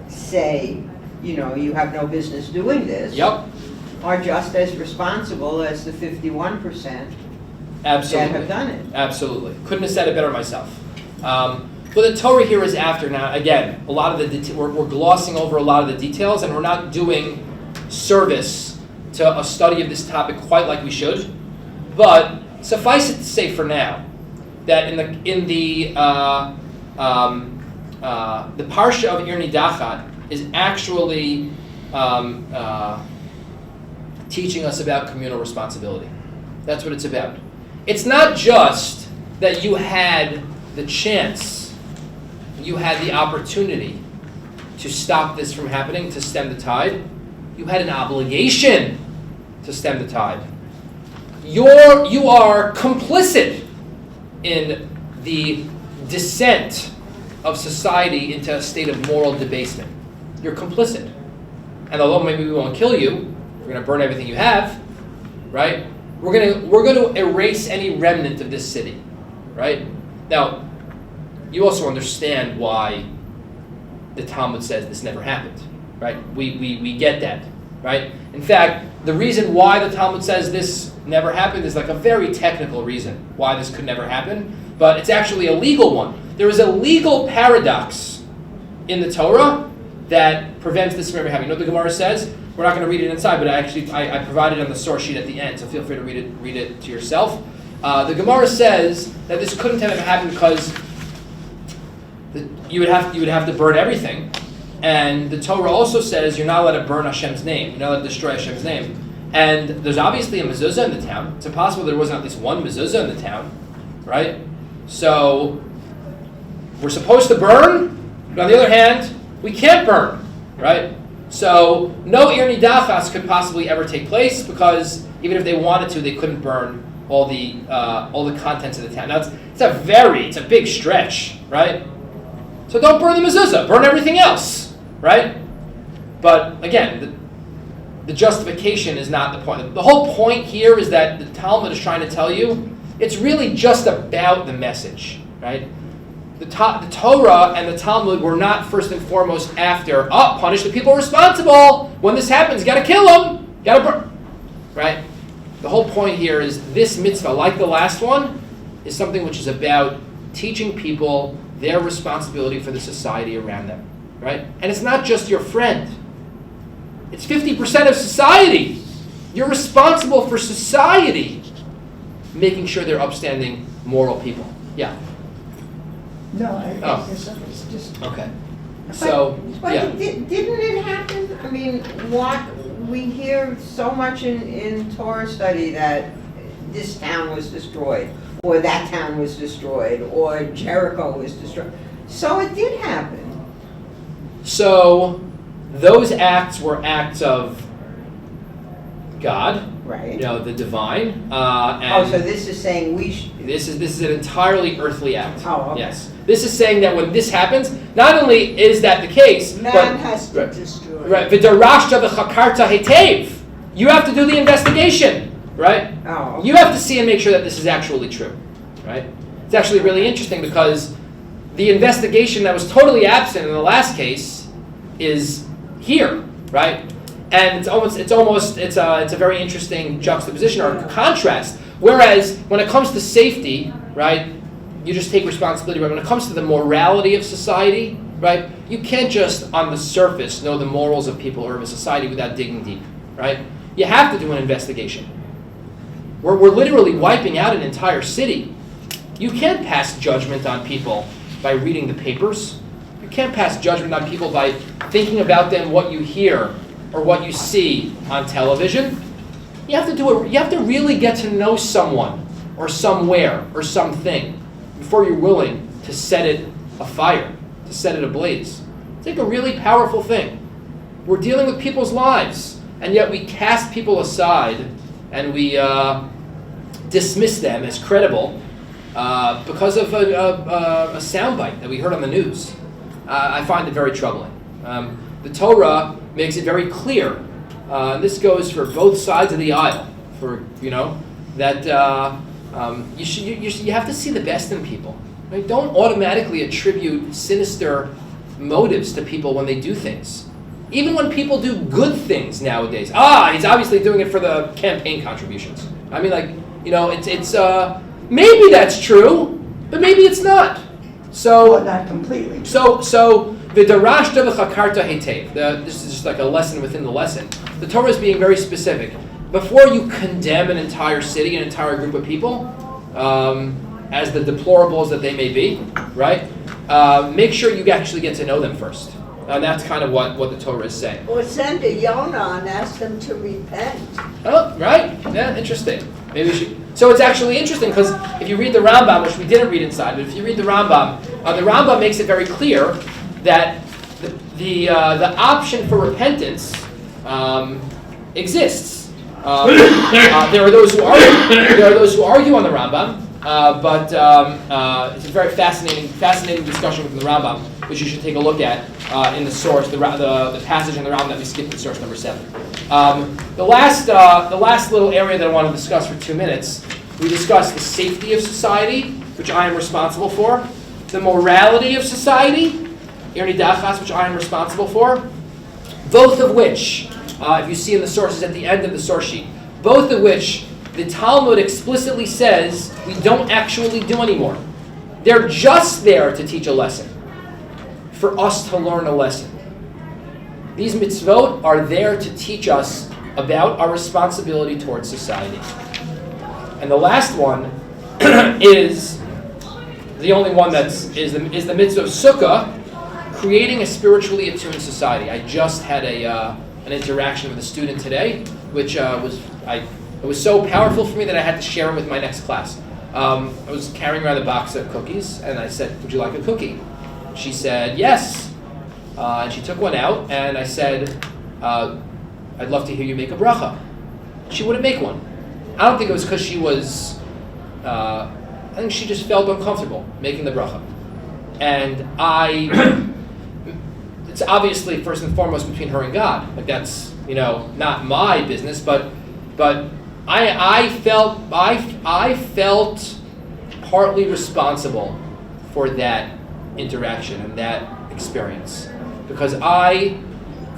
say, you have no business doing this, are just as responsible as the 51% that have done it. Absolutely. Couldn't have said it better myself. But the Torah here is after. Now, again, a lot of we're glossing over a lot of the details, and we're not doing service to a study of this topic quite like we should. But suffice it to say for now that in the parsha of Ir Nidachat is actually teaching us about communal responsibility. That's what it's about. It's not just that you had the chance, you had the opportunity to stop this from happening, to stem the tide. You had an obligation to stem the tide. You are complicit in the descent of society into a state of moral debasement. You're complicit. And although maybe we won't kill you, we're going to burn everything you have, right? We're going to erase any remnant of this city, right? Now, you also understand why the Talmud says this never happened, right? We get that, right? In fact, the reason why the Talmud says this never happened is like a very technical reason why this could never happen, but it's actually a legal one. There is a legal paradox in the Torah that prevents this from ever happening. You know what the Gemara says? We're not going to read it inside, but I provided it on the source sheet at the end, so feel free to read it to yourself. The Gemara says that this couldn't have ever happened because you would have to burn everything, and the Torah also says you're not allowed to burn Hashem's name, you're not allowed to destroy Hashem's name. And there's obviously a mezuzah in the town. It's impossible there wasn't at least one mezuzah in the town, right? So we're supposed to burn, but on the other hand, we can't burn, right? So no Ir Nidachas could possibly ever take place because even if they wanted to, they couldn't burn all the contents of the town. Now it's a big stretch, right? So don't burn the mezuzah, burn everything else, right? But again, the justification is not the point. The whole point here is that the Talmud is trying to tell you it's really just about the message, right? The Torah and the Talmud were not first and foremost after, punish the people responsible. When this happens, you got to kill them. Got to burn, right? The whole point here is this mitzvah, like the last one, is something which is about teaching people their responsibility for the society around them, right? And it's not just your friend. It's 50% of society. You're responsible for society, making sure they're upstanding, moral people. Yeah. No, Oh. it's just. Okay. So, But yeah. didn't it happen? I mean, we hear so much in Torah study that this town was destroyed, or that town was destroyed, or Jericho was destroyed. So it did happen. So, those acts were acts of God, Right. the divine. And So this is saying this is an entirely earthly act. Oh, okay. Yes. This is saying that when this happens, not only is that the case, Man has to right, destroy. right, v'darashta v'chakarta hetev. You have to do the investigation, right? Oh. You have to see and make sure that this is actually true, right? It's actually really interesting because the investigation that was totally absent in the last case is here, right? And it's a very interesting juxtaposition or contrast. Whereas when it comes to safety, right, you just take responsibility. Right? When it comes to the morality of society, right, you can't just on the surface know the morals of people or of a society without digging deep, right? You have to do an investigation. We're literally wiping out an entire city. You can't pass judgment on people by reading the papers. You can't pass judgment on people by thinking about them, what you hear or what you see on television. You have to really get to know someone or somewhere or something before you're willing to set it afire, to set it ablaze. It's like a really powerful thing. We're dealing with people's lives, and yet we cast people aside and we dismiss them as credible because of a soundbite that we heard on the news. I find it very troubling. The Torah makes it very clear. This goes for both sides of the aisle. That you have to see the best in people. Right? Don't automatically attribute sinister motives to people when they do things. Even when people do good things nowadays. He's obviously doing it for the campaign contributions. I mean, it's maybe that's true, but maybe it's not. So Well, not completely. So the darashta v'chakarta hetev. This is just like a lesson within the lesson. the Torah is being very specific. Before you condemn an entire city, an entire group of people, as the deplorables that they may be, right? Make sure you actually get to know them first. And that's kind of what the Torah is saying. Or send a Yonah and ask them to repent. Oh, right. Yeah, interesting. Maybe we should. So it's actually interesting because if you read the Rambam, which we didn't read inside, but if you read the Rambam makes it very clear that the option for repentance exists. There are those who argue. There are those who argue on the Rambam, but it's a very fascinating discussion from the Rambam, which you should take a look at in the source, the passage in the Rambam that we skipped in source number 7. The last little area that I want to discuss for 2 minutes, we discussed the safety of society, which I am responsible for, the morality of society, Irni Dachas, which I am responsible for, both of which, if you see in the sources at the end of the source sheet, both of which the Talmud explicitly says we don't actually do anymore. They're just there to teach a lesson, for us to learn a lesson. These mitzvot are there to teach us about our responsibility towards society. And the last one is the only one is the mitzvah of sukkah, creating a spiritually attuned society. I just had an interaction with a student today, which it was so powerful for me that I had to share it with my next class. I was carrying around a box of cookies, and I said, "Would you like a cookie?" She said, "Yes." And she took one out, and I said, "I'd love to hear you make a bracha." She wouldn't make one. I don't think it was because she was, I think she just felt uncomfortable making the bracha. And it's obviously first and foremost between her and God. Like that's, not my business, but I felt partly responsible for that interaction and that experience. Because I,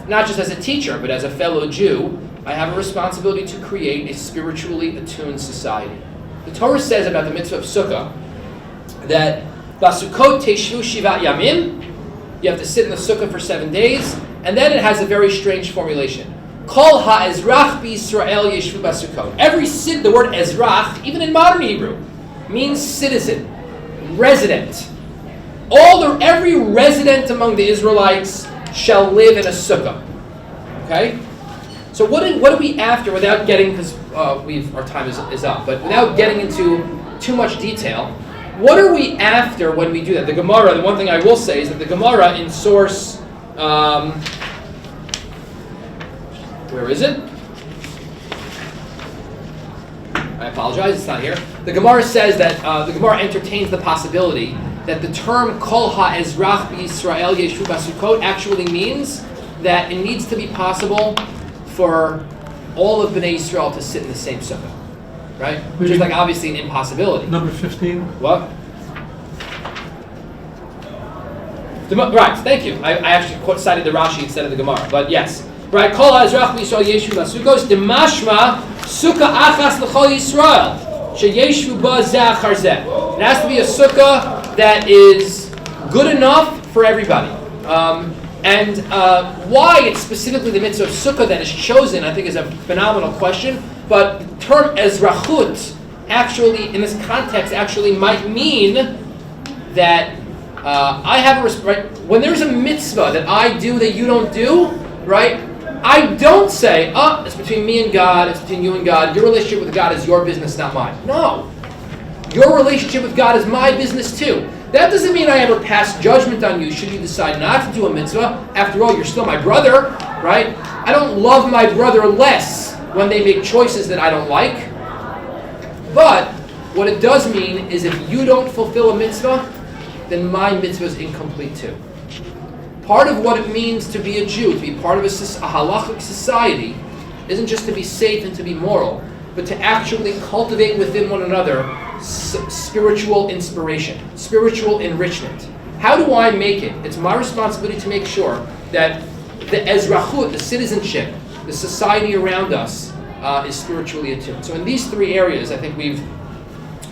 not just as a teacher, but as a fellow Jew, I have a responsibility to create a spiritually attuned society. The Torah says about the mitzvah of sukkah that Basukot Teshvu Shivat Yamim, you have to sit in the sukkah for 7 days, and then it has a very strange formulation. Kol ha'ezrach b'Yisrael yeshvu basukot. The word ezrach, even in modern Hebrew, means citizen, resident. Every resident among the Israelites shall live in a sukkah. Okay? So what are we after, without getting, because our time is up, but without getting into too much detail, what are we after when we do that? The Gemara, the one thing I will say is that the Gemara in source, where is it? I apologize, it's not here. The Gemara says that, the Gemara entertains the possibility that the term Kol ha'ezrach b'Yisrael yeshvu basukot actually means that it needs to be possible for all of Bnei Yisrael to sit in the same sukkah, right? Which is obviously an impossibility. Number 15. What? Right, thank you. I actually cited the Rashi instead of the Gemara, but yes. Right, Kol ha'ezrach b'Yisrael yeshvu basukot demashma sukkah achas l'chol Yisrael sheyeshvu ba zeh achar zeh. It has to be a sukkah that is good enough for everybody. And why it's specifically the mitzvah of sukkah that is chosen, I think, is a phenomenal question. But the term ezrachut, actually, in this context, actually might mean that I have a right. When there's a mitzvah that I do that you don't do, right? I don't say, it's between me and God, it's between you and God. Your relationship with God is your business, not mine. No. Your relationship with God is my business too. That doesn't mean I ever pass judgment on you should you decide not to do a mitzvah. After all, you're still my brother, right? I don't love my brother less when they make choices that I don't like. But what it does mean is if you don't fulfill a mitzvah, then my mitzvah is incomplete too. Part of what it means to be a Jew, to be part of a halachic society, isn't just to be safe and to be moral, but to actually cultivate within one another spiritual inspiration, spiritual enrichment. How do I make it? It's my responsibility to make sure that the ezrachut, the citizenship, the society around us is spiritually attuned. So in these 3 areas, I think we've,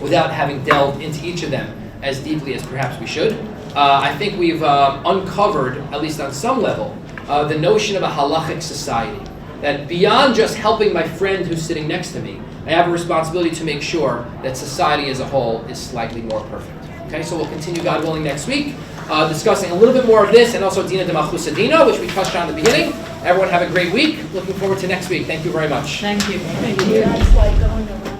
without having delved into each of them as deeply as perhaps we should, I think we've uncovered, at least on some level, the notion of a halachic society. that beyond just helping my friend who's sitting next to me, I have a responsibility to make sure that society as a whole is slightly more perfect. Okay, so we'll continue, God willing, next week, discussing a little bit more of this and also Dina de Malchus Adina, which we touched on at the beginning. Everyone have a great week. Looking forward to next week. Thank you very much. Thank you. That's like going around.